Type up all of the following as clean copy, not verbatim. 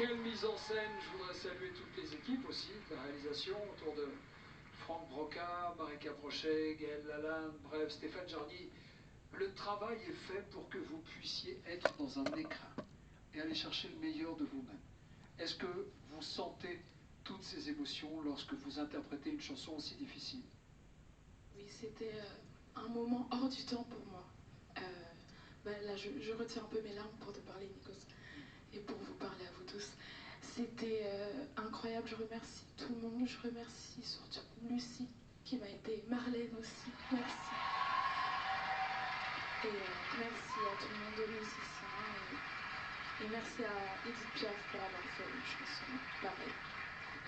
Quelle mise en scène. Je voudrais saluer toutes les équipes aussi de la réalisation autour de Franck Broca, Marika Brochet, Gaël Lalanne, bref, Stéphane Jarny. Le travail est fait pour que vous puissiez être dans un écrin et aller chercher le meilleur de vous-même. Est-ce que vous sentez toutes ces émotions lorsque vous interprétez une chanson aussi difficile? Oui, c'était un moment hors du temps pour moi. Là, je retiens un peu mes larmes pour te parler, Nikos, et pour vous parler à vous tous. C'était incroyable, je remercie tout le monde, je remercie surtout Lucie, qui m'a aidée, Marlène aussi, merci. Et merci à tout le monde de musiciens, et merci à Edith Piaf pour avoir fait une chanson pareille.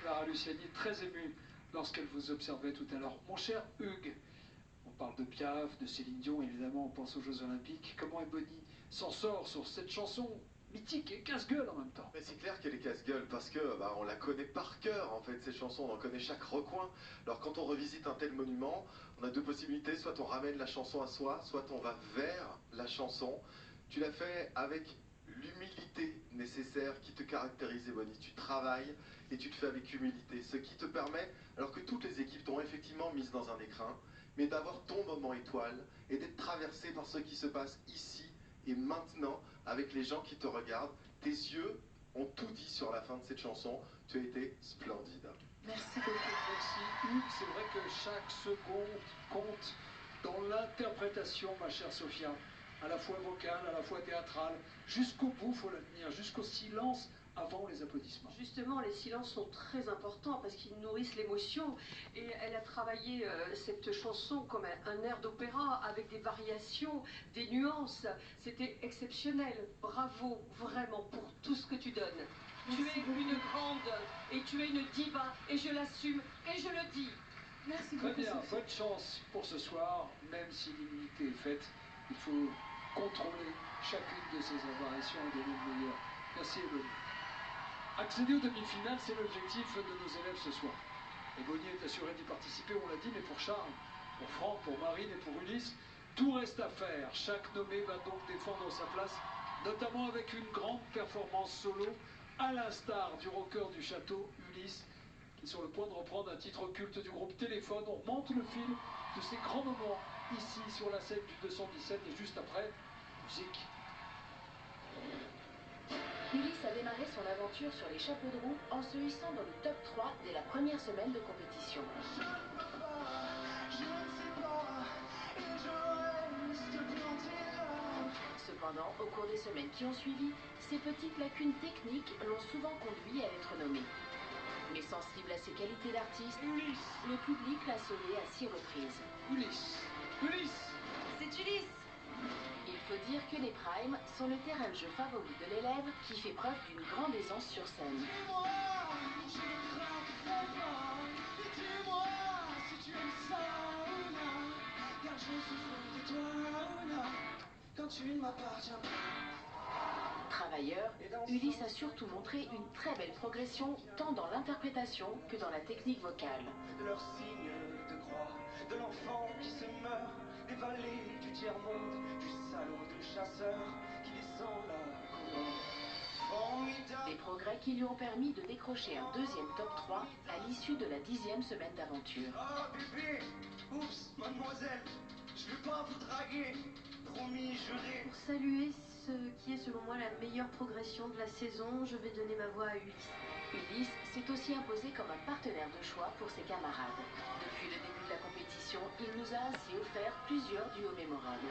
Clara Luciani, très émue lorsqu'elle vous observait tout à l'heure. Mon cher Hugues, on parle de Piaf, de Céline Dion, évidemment, on pense aux Jeux Olympiques. Comment Ebony s'en sort sur cette chanson mythique et casse-gueule en même temps? Mais c'est clair qu'elle est casse-gueule parce que on la connaît par cœur en fait, ces chansons, on en connaît chaque recoin. Alors quand on revisite un tel monument, on a deux possibilités, soit on ramène la chanson à soi, soit on va vers la chanson. Tu l'as fait avec l'humilité nécessaire qui te caractérise, Ebony. Tu travailles et tu le fais avec humilité, ce qui te permet, alors que toutes les équipes t'ont effectivement mise dans un écrin, mais d'avoir ton moment étoile et d'être traversé par ce qui se passe ici et maintenant avec les gens qui te regardent. Tes yeux ont tout dit sur la fin de cette chanson. Tu as été splendide. Merci beaucoup. Merci Hugues, c'est vrai que chaque seconde compte dans l'interprétation, ma chère Sophia, à la fois vocale, à la fois théâtrale. Jusqu'au bout, il faut la tenir, jusqu'au silence avant les applaudissements. Justement, les silences sont très importants parce qu'ils nourrissent l'émotion. Et elle a travaillé cette chanson comme un air d'opéra avec des variations, des nuances. C'était exceptionnel. Bravo, vraiment, pour tout ce que tu donnes. Merci tu es beaucoup. une grande et tu es une diva et je l'assume et je le dis. Merci Très beaucoup, bien, Sophie. bonne chance pour ce soir. Même si l'immunité est faite, il faut contrôler chacune de ces apparitions et donner le meilleur. Merci Ebony. Accéder aux demi-finales, c'est l'objectif de nos élèves ce soir. Ebony est assurée d'y participer, on l'a dit, mais pour Charles, pour Franck, pour Marine et pour Ulysse, tout reste à faire. Chaque nommé va donc défendre sa place, notamment avec une grande performance solo, à l'instar du rocker du château, Ulysse, qui est sur le point de reprendre un titre culte du groupe Téléphone. On remonte le fil de ces grands moments ici sur la scène du 217 et juste après, musique. Ulysse a démarré son aventure sur les chapeaux de roue en se hissant dans le top 3 dès la première semaine de compétition. Cependant, au cours des semaines qui ont suivi, ses petites lacunes techniques l'ont souvent conduit à être nommé. Mais sensible à ses qualités d'artiste, le public l'a sauvé à 6 reprises. Ulysse, Ulysse. C'est Ulysse! Il faut dire que les primes sont le terrain de jeu favori de l'élève qui fait preuve d'une grande aisance sur scène. Travailleur, Ulysse a surtout montré une très belle progression tant dans l'interprétation que dans la technique vocale. De leurs signes de croix, de l'enfant qui se meurt, des vallées du tiers-monde, du salaud de chasseur qui descend la colonne. Formidable. Des progrès qui lui ont permis de décrocher un deuxième top 3 à l'issue de la 10e semaine d'aventure. Ah bébé, oups, mademoiselle, je vais pas vous draguer, promis, juré. Pour saluer ce qui est selon moi la meilleure progression de la saison, je vais donner ma voix à Ulysse. Ulysse s'est aussi imposé comme un partenaire de choix pour ses camarades. Depuis le début de la compétition, il nous a ainsi offert plusieurs duos mémorables.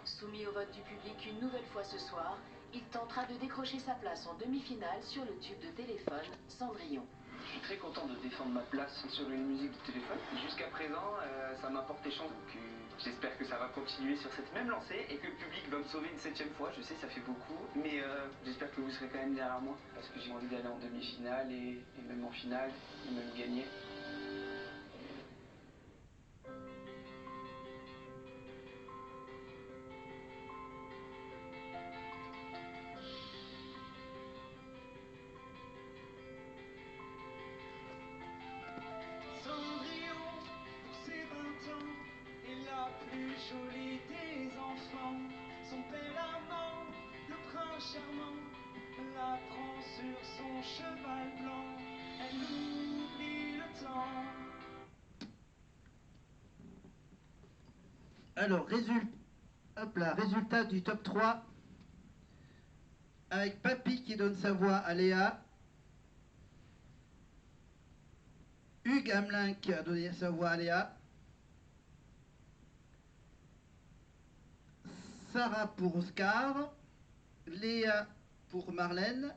Soumis au vote du public une nouvelle fois ce soir, il tentera de décrocher sa place en demi-finale sur le tube de Téléphone, Cendrillon. Je suis très content de défendre ma place sur une musique de Téléphone. Jusqu'à présent, ça m'a porté chance. Donc, J'espère que ça va continuer sur cette même lancée et que le public va me sauver une 7e fois. Je sais, ça fait beaucoup, mais j'espère que vous serez quand même derrière moi parce que j'ai envie d'aller en demi-finale et même en finale, et même gagner. Jolie des enfants, son bel amant, le prince charmant, la prend sur son cheval blanc, elle oublie le temps. Alors, résultat du top 3, avec Papy qui donne sa voix à Léa, Hugues Hamelin qui a donné sa voix à Léa, Sarah pour Oscar, Léa pour Marlène,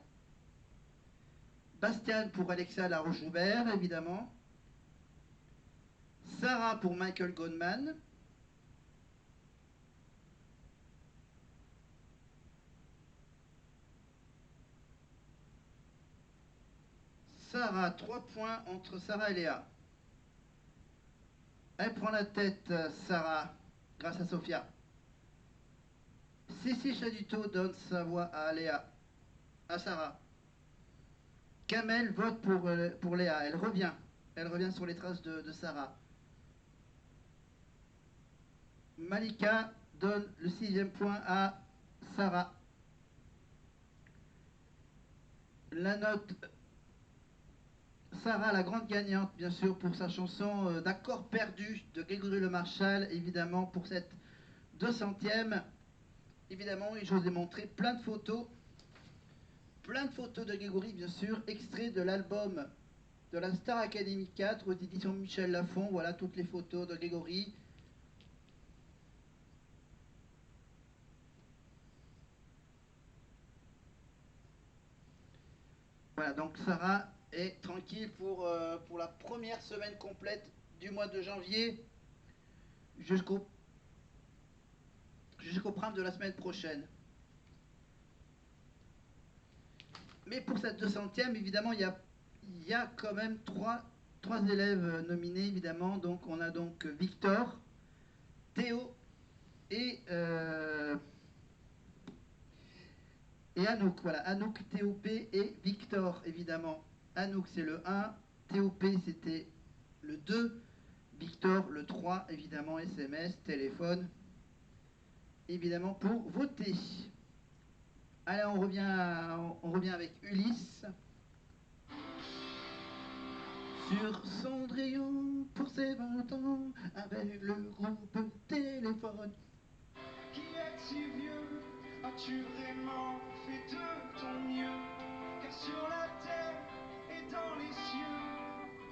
Bastien pour Alexa Laroche-Joubert, évidemment, Sarah pour Michael Goldman, Sarah, 3 points entre Sarah et Léa. Elle prend la tête, Sarah, grâce à Sophia. Cécile Chaduto donne sa voix à Léa, à Sarah. Kamel vote pour Léa, elle revient sur les traces de Sarah. Malika donne le 6e point à Sarah. La note, Sarah, la grande gagnante, bien sûr, pour sa chanson D'accord perdu de Grégory Le Marchal, évidemment, pour cette 200e. Évidemment, et je vous ai montré plein de photos de Grégory, bien sûr, extraits de l'album de la Star Academy 4 aux éditions Michel Lafon. Voilà toutes les photos de Grégory. Voilà, donc Sarah est tranquille pour la première semaine complète du mois de janvier jusqu'au programme de la semaine prochaine. Mais pour cette 200e, évidemment, il y a quand même trois élèves nominés, évidemment. Donc on a donc Victor, Théo et Anouk. Voilà, Anouk, TOP et Victor, évidemment. Anouk, c'est le 1, TOP, c'était le 2, Victor, le 3, évidemment, SMS, téléphone, évidemment, pour voter. Allez, on revient avec Ulysse. Sur Cendrillon, pour ses 20 ans, avec le groupe téléphone. Qui es-tu vieux? As-tu vraiment fait de ton mieux? Car sur la terre et dans les cieux,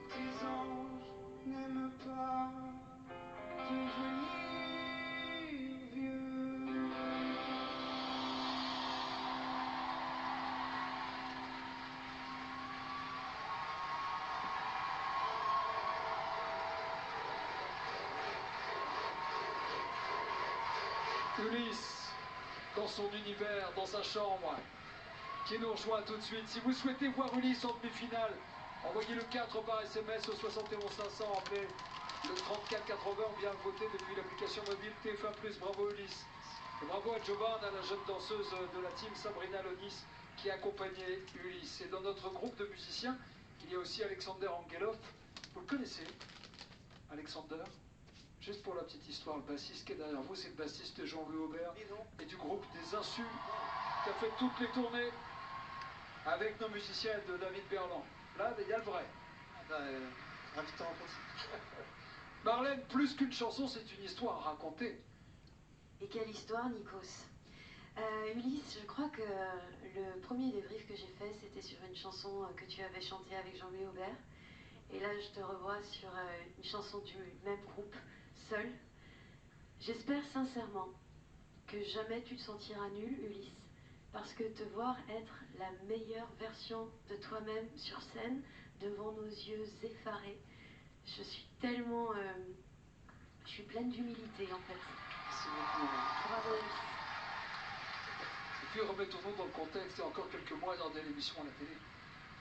tes anges n'aiment pas devenir vieux. Ulysse, dans son univers, dans sa chambre, qui nous rejoint tout de suite. Si vous souhaitez voir Ulysse en demi-finale, envoyez le 4 par SMS au 71 500, appelez le 34 80 ou bien votez depuis l'application mobile TF1+. Bravo Ulysse. Et bravo à Jovan, à la jeune danseuse de la team Sabrina Lonis qui a accompagné Ulysse. Et dans notre groupe de musiciens, il y a aussi Alexander Angelov. Vous le connaissez, Alexander? Juste pour la petite histoire, le bassiste qui est derrière vous, c'est le bassiste Jean-Louis Aubert et du groupe des Insus qui a fait toutes les tournées avec nos musiciens de David Berland. Là, il y a le vrai. Invitant en concert. Marlène, plus qu'une chanson, c'est une histoire à raconter. Et quelle histoire, Nikos. Ulysse, je crois que le premier débrief que j'ai fait, c'était sur une chanson que tu avais chantée avec Jean-Louis Aubert. Et là, je te revois sur une chanson du même groupe, Seul. J'espère sincèrement que jamais tu te sentiras nul, Ulysse, parce que te voir être la meilleure version de toi-même sur scène, devant nos yeux effarés, je suis tellement Je suis pleine d'humilité en fait. Merci beaucoup. Bravo Ulysse. Et puis remettons-nous dans le contexte, il y a encore quelques mois, il regardait l'émission à la télé.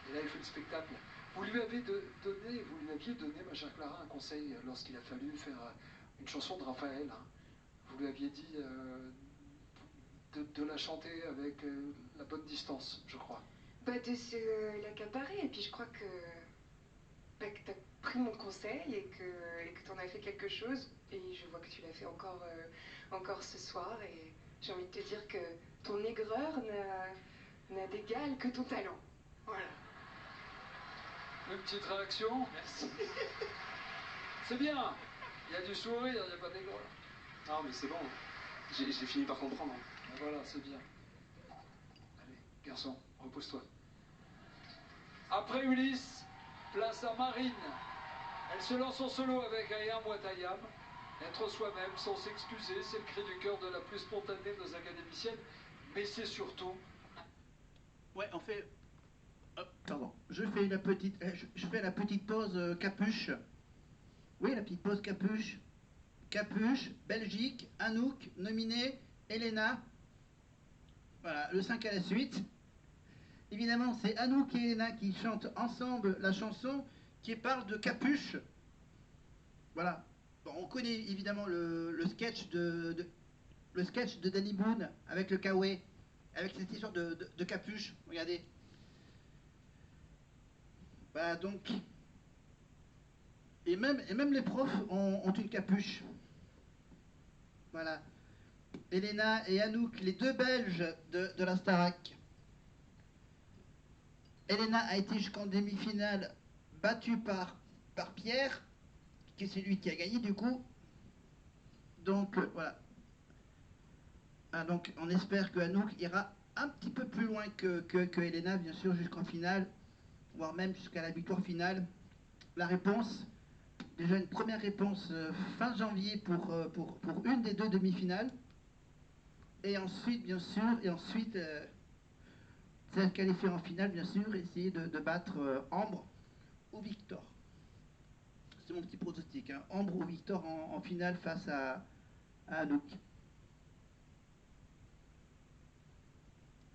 Et là, il fait le spectacle. Vous lui aviez donné, ma chère Clara, un conseil lorsqu'il a fallu faire une chanson de Raphaël. Hein. Vous lui aviez dit de la chanter avec la bonne distance, je crois. Bah, de se l'accaparer. Et puis je crois que tu as pris mon conseil et que tu en as fait quelque chose. Et je vois que tu l'as fait encore ce soir. Et j'ai envie de te dire que ton aigreur n'a d'égal que ton talent. Voilà. Une petite réaction? Merci. C'est bien. Il y a du sourire, il n'y a pas d'aigreur. Non, mais c'est bon. J'ai fini par comprendre. Ben voilà, c'est bien. Allez, garçon, repose-toi. Après Ulysse, place à Marine. Elle se lance en solo avec Ayam Watayam. Être soi-même sans s'excuser, c'est le cri du cœur de la plus spontanée de nos académiciennes. Mais c'est surtout... Ouais, on fait... pardon, je fais la petite pause capuche. Oui, la petite pause capuche. Capuche, Belgique, Anouk, nominé, Elena. Voilà, le 5 à la suite. Évidemment, c'est Anouk et Elena qui chantent ensemble la chanson qui parle de capuche. Voilà. Bon, on connaît évidemment le sketch de Danny Boone avec le Kawaii, avec cette histoire de capuche. Regardez. Bah donc, et même les profs ont une capuche. Voilà. Elena et Anouk, les deux Belges de la Starac. Elena a été jusqu'en demi-finale battue par Pierre, qui est celui qui a gagné du coup. Donc voilà. Ah, donc on espère que Anouk ira un petit peu plus loin que Elena, bien sûr, jusqu'en finale, voire même jusqu'à la victoire finale. La réponse, déjà une première réponse fin janvier pour une des deux demi-finales. Et ensuite, bien sûr, celle qualifiée en finale, bien sûr, essayer de battre Ambre ou Victor. C'est mon petit pronostic, hein. Ambre ou Victor en finale face à Anouk.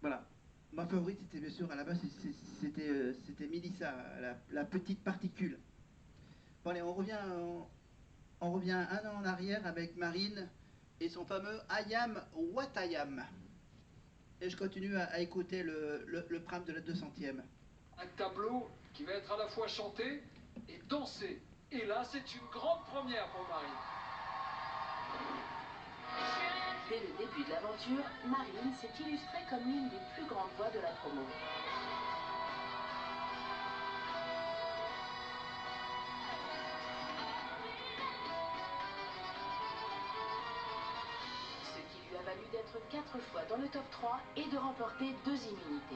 Voilà. Ma favorite, c'était bien sûr, à la base, c'était Mélissa, la petite particule. Bon allez, on revient un an en arrière avec Marine et son fameux Ayam Watayam. Et je continue à écouter le pram de la 200e. Un tableau qui va être à la fois chanté et dansé. Et là, c'est une grande première pour Marine. Dès le début de l'aventure, Marine s'est illustrée comme l'une des plus grandes voix de la promo. Ce qui lui a valu d'être 4 fois dans le top 3 et de remporter 2 immunités.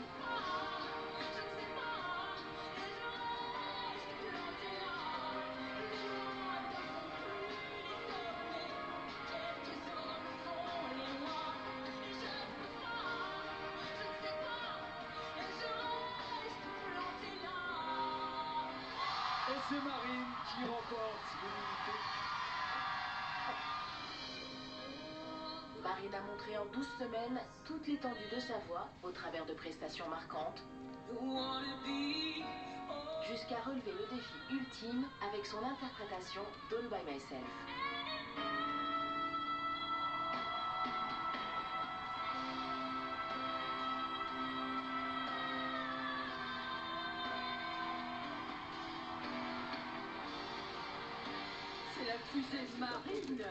Et c'est Marine qui remporte l'immunité. Marine a montré en 12 semaines toute l'étendue de sa voix au travers de prestations marquantes, jusqu'à relever le défi ultime avec son interprétation d'All by Myself. C'est la fusée Marine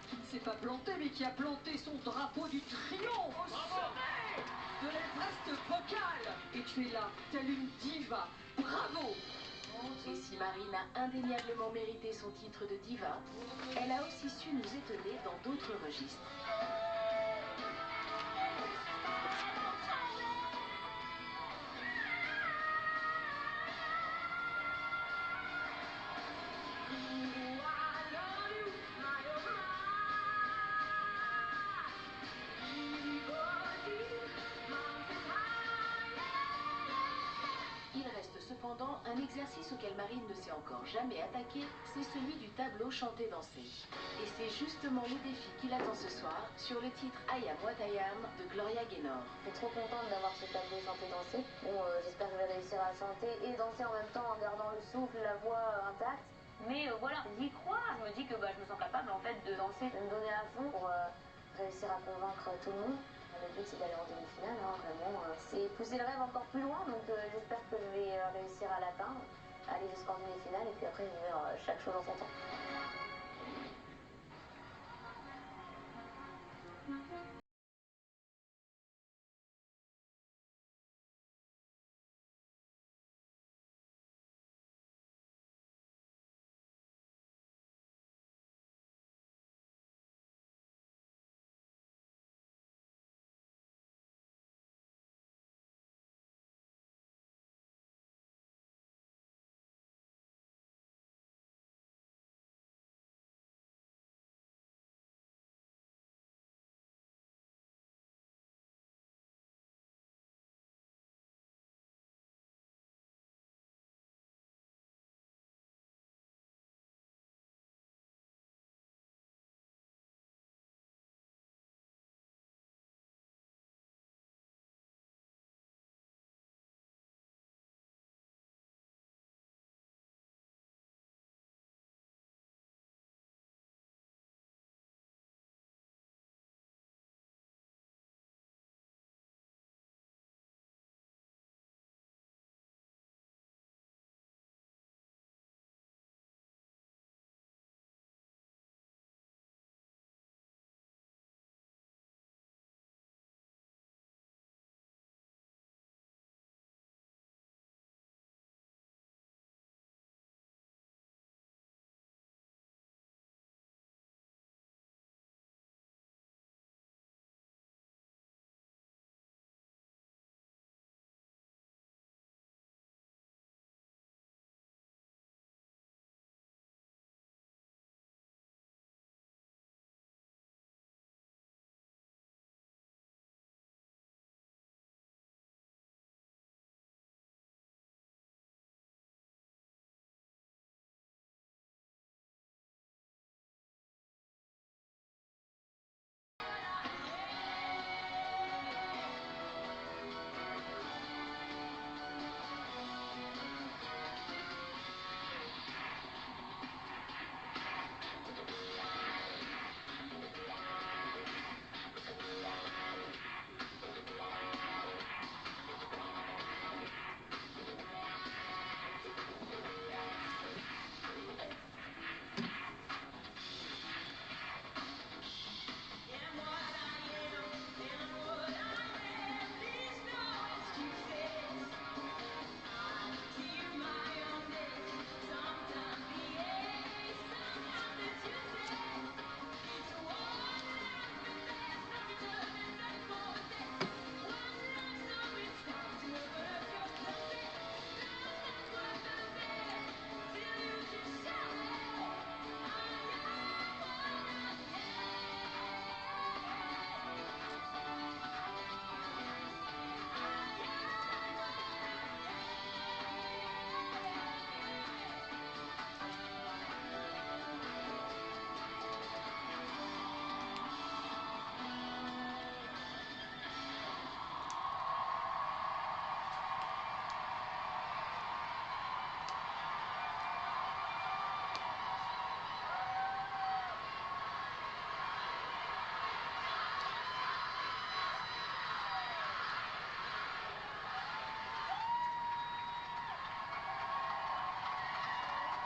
qui ne s'est pas plantée, mais qui a planté son drapeau du triomphe au sommet de l'Everest vocal. Et tu es là, telle une diva. Bravo! Et si Marine a indéniablement mérité son titre de diva, elle a aussi su nous étonner dans d'autres registres. Cependant, un exercice auquel Marine ne s'est encore jamais attaquée, c'est celui du tableau chanté-dansé. Et c'est justement le défi qui l'attend ce soir sur le titre I Am What I Am de Gloria Gaynor. Je suis trop contente d'avoir ce tableau chanté-dansé. Bon, j'espère que je vais réussir à chanter et danser en même temps en gardant le souffle, la voix intacte. Mais voilà, j'y crois. Je me dis que je me sens capable en fait de danser, de me donner à fond pour réussir à convaincre tout le monde. Le but c'est d'aller en demi-finale, hein, vraiment. C'est pousser le rêve encore plus loin, donc j'espère que je vais réussir à l'atteindre, aller jusqu'en demi-finale et puis après je vais faire chaque chose en son temps.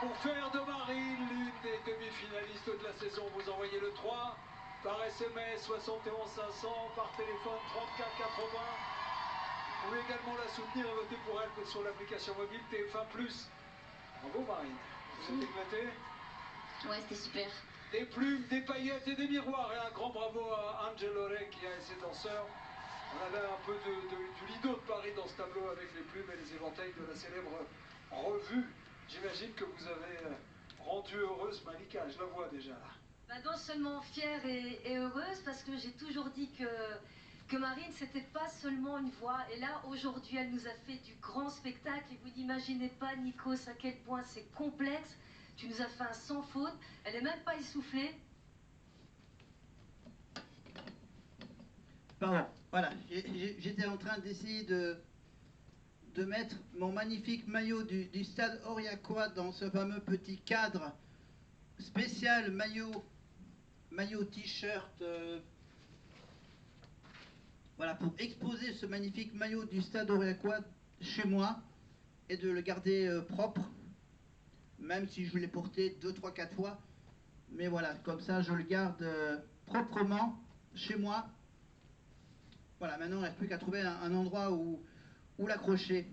Pour faire de Marine l'une des demi-finalistes de la saison, vous envoyez le 3 par SMS 71 500, par téléphone 34 80. Vous pouvez également la soutenir et voter pour elle sur l'application mobile TF1+. Bravo Marine, vous êtes éclatée? Ouais, c'était super. Des plumes, des paillettes et des miroirs. Et un grand bravo à Angelo Re qui a ses danseurs. On avait un peu du Lido de Paris dans ce tableau avec les plumes et les éventails de la célèbre revue. J'imagine que vous avez rendu heureuse Malika, je la vois déjà là. Non seulement fière et heureuse, parce que j'ai toujours dit que que Marine, c'était pas seulement une voix. Et là, aujourd'hui, elle nous a fait du grand spectacle. Et vous n'imaginez pas, Nikos, à quel point c'est complexe. Tu nous as fait un sans faute. Elle n'est même pas essoufflée. Pardon, voilà, j'étais en train d'essayer de mettre mon magnifique maillot du stade Aurillacois dans ce fameux petit cadre spécial maillot t-shirt, voilà, pour exposer ce magnifique maillot du stade Aurillacois chez moi et de le garder propre, même si je l'ai porté 2, 3, 4 fois, mais voilà, comme ça je le garde proprement chez moi. Voilà, maintenant il ne reste plus qu'à trouver un endroit où l'accrocher.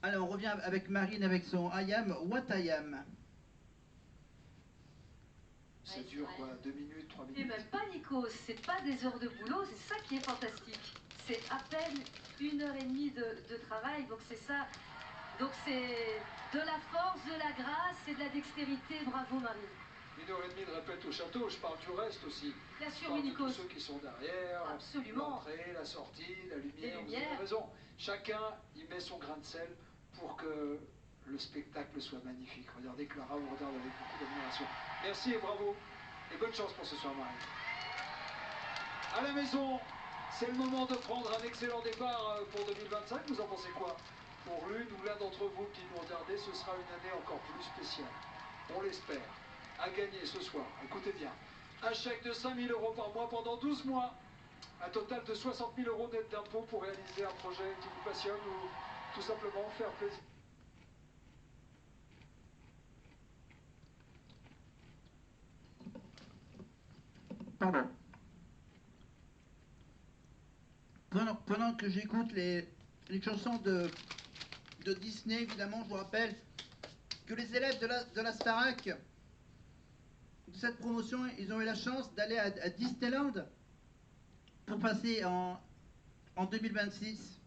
Alors on revient avec Marine avec son I am what I am. Ça dure quoi, 2 minutes, 3 minutes? Et même pas, Nikos, c'est pas des heures de boulot, c'est ça qui est fantastique. C'est à peine 1h30 de travail, donc c'est ça. Donc c'est de la force, de la grâce et de la dextérité. Bravo, Marine. 1h30 de répète au château, je parle du reste aussi. Bien sûr, je parle Nikos. de tous ceux qui sont derrière, l'entrée, la sortie, la lumière, vous avez raison. Chacun y met son grain de sel pour que le spectacle soit magnifique. Regardez, Clara vous regarde avec beaucoup d'admiration. Merci et bravo, et bonne chance pour ce soir, Marie. À la maison, c'est le moment de prendre un excellent départ pour 2025. Vous en pensez quoi? Pour l'une ou l'un d'entre vous qui nous regardez, ce sera une année encore plus spéciale. On l'espère. À gagner ce soir, écoutez bien, un chèque de 5 000 € par mois pendant 12 mois, un total de 60 000 € net d'impôts pour réaliser un projet qui vous passionne ou tout simplement faire plaisir. Pardon. Pendant que j'écoute les chansons de Disney, évidemment, je vous rappelle que les élèves de la Starac, de cette promotion, ils ont eu la chance d'aller à Disneyland pour passer en 2026.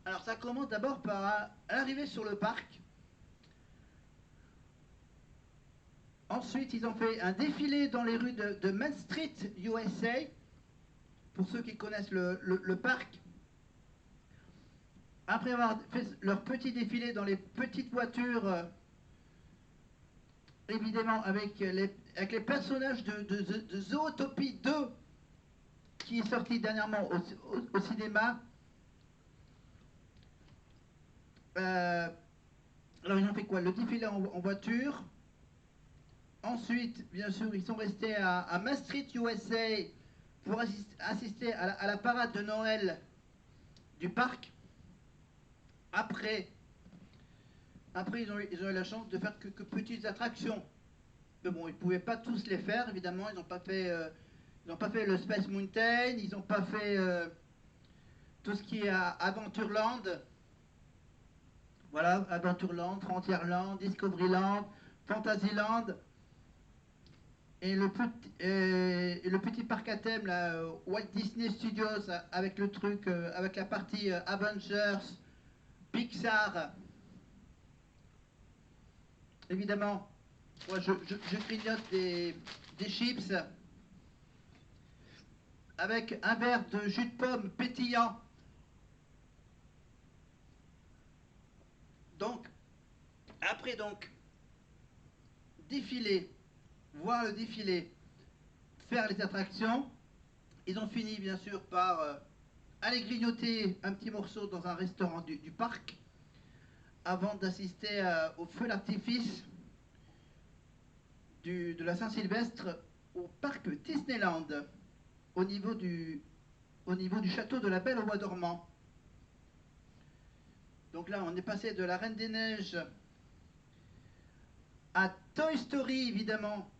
Alors ça commence d'abord par l'arrivée sur le parc. Ensuite, ils ont fait un défilé dans les rues de Main Street, USA, pour ceux qui connaissent le parc. Après avoir fait leur petit défilé dans les petites voitures, évidemment avec les personnages de Zootopie 2, qui est sorti dernièrement au cinéma. Alors ils ont fait quoi? Le défilé en voiture. Ensuite, bien sûr, ils sont restés à Main Street, USA, pour assister à la parade de Noël du parc. Après ils ont eu la chance de faire que petites attractions. Mais bon, ils ne pouvaient pas tous les faire, évidemment. Ils n'ont pas fait le Space Mountain, ils n'ont pas fait tout ce qui est à Adventureland. Voilà, Adventureland, Frontierland, Discoveryland, Fantasyland. Et le petit parc à thème, là, Walt Disney Studios, avec le truc, avec la partie Avengers, Pixar. Évidemment, moi je grignote des chips avec un verre de jus de pomme pétillant. Donc, après défiler, voir le défilé, faire les attractions, ils ont fini bien sûr par aller grignoter un petit morceau dans un restaurant du parc avant d'assister au feu d'artifice de la Saint-Sylvestre au parc Disneyland, au niveau du château de la Belle au Bois dormant. Donc là, on est passé de la Reine des Neiges à Toy Story, évidemment.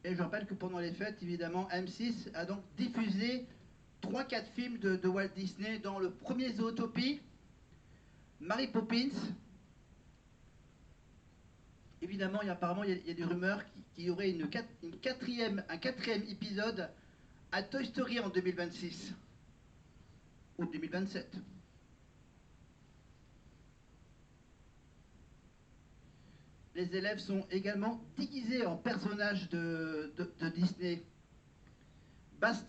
Et je rappelle que pendant les fêtes, évidemment, M6 a donc diffusé 3-4 films de Walt Disney, dans le premier Zootopie, Mary Poppins. Évidemment, apparemment, il y a des rumeurs qu'il y aurait un quatrième épisode à Toy Story en 2026 ou 2027. Les élèves sont également déguisés en personnages de Disney. Bastien